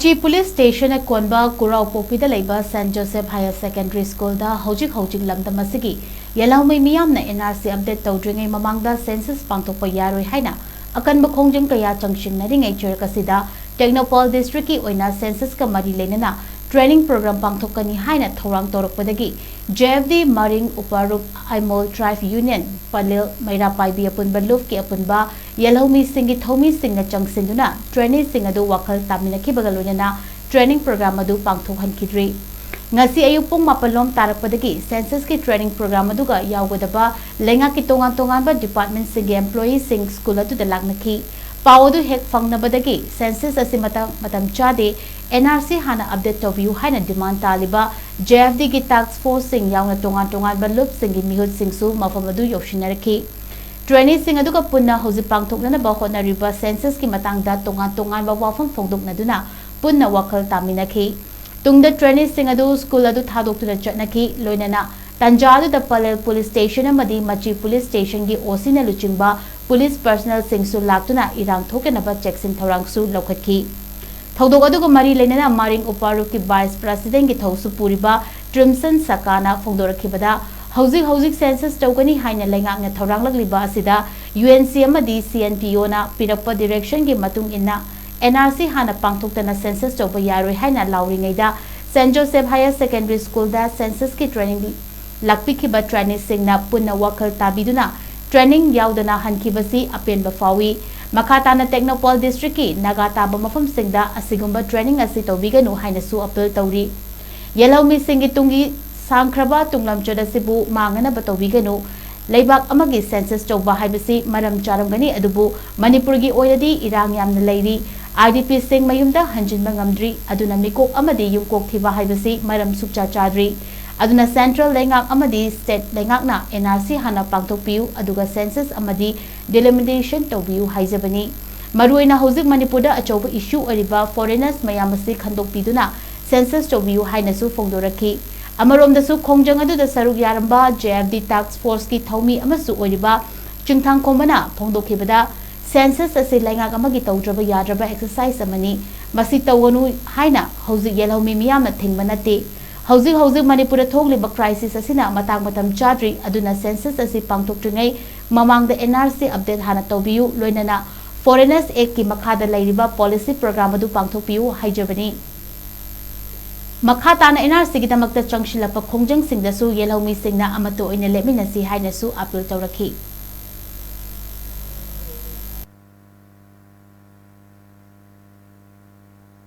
Machi Police Station at Konba Kuraopokpi Da Leiba St. Joseph Higher Secondary School da Houjik LAMDAM ASIGI YELHOUMEE MIYAMNA NRC update TOUDRINGEI MAMANGDA CENSUS PANGTHOKPA YAROI HAINA AKANBA KHONGJANG kaya CHANGSINNARINGEI CHEIRAK ASIDA TENGNOUPAL District ki OINA CENSUS ka mari LEINANA training program PANGTHOKKANI HAINA THOURANG TOURAKPADAGI JFD Maring UPARUP AIMOL Tribe Union PALLEL MEIRA PAIBI APUNBA ki APUNBA YELHOUMEE SINGGI थौमी सिंगना चंगसिंदुना training सिंग अदु वखल तामिनखिबगा लोइनना training programme अदु पांगथोकहनखिद्रि ngasi ayuk pung mapalom tarakpadagi census ki training program aduga yawgadaba lenga ki tongan ba department sing employee sing school adu dalaknaki pawdu hek fangnabadagi census matam chade NRC hana update tobiu haina demand taliba JFD ki task force sing yawna tongan ba lup sing mihut singsu mafam adu yopshinaraki training sing aduga punna hoji pangthokna ba honariba census ki matangda tongan ba wafam phongdokna duna punna wakal taminaki tungda training sing adu school adu thadokna chatnaki loinana tanjadu da Pallel police station amadi Machi police station gi osina luchingba police personnel singsu laktuna irang thokena ba checking thorang su lokhatki thodok adu mari leinana maring uparup ki vice president gi thosu puriba trimson sakana phongdorakhibada Houjik census tawgani haina lengakna thorang lagliba asida UNC amadi CNPO na pirakpa direction gi matung inna NRC hana pangthoktana census tawba yaroi haina lauringeida St. Joseph Higher Secondary School da census ki training lakpikhiba training singna punna wakal tabiduna training yaudana hankibasi apenba fawi makhatana TENGNOUPAL district ki nagataba mafam singda asigumba training asi tawbiganu haina su appeal tawri YELHOUMEE singi tungi Sangkraba tunglam chodasibu mangana batawiganu leibak amagi census tawba haibasi maram charamgani adubu Manipur gi oyadi irang yamna leiri IDP sing mayumda hanjinba ngamdri aduna mikok amadi yumkok thiba haibasi maram sukcha chadri aduna central lengak amadi state lengakna NRC hana pangthokpiu aduga census amadi delimitation tawbiu haijabani maruina Houjik Manipur da achoba issue ariba foreigners mayamasi khandokpiduna census tawbiu hainasu phongdoraki amarom KHONGJANG adu da saruk yaramba JFD task force ki thaumi amasu oriba chingthang komana phongdokhibada census ase laingak amagi tawdraba yadraba exercise amani masi tawanu haina Houjik YELHOUMEE miyamna thingba nate Houjik Manipur thogliba crisis asina matam chadri aduna census ase pangthoktringei mamangda NRC update hana tawbiu loinana foreigners act ki makhada leiriba policy program adu pangthokpiu haijabani Makhatana NRC ki damakta changshilapa KHONGJANG singdasu YELHOUMEE singna amato oina leminasi hainasu appeal tawrakhi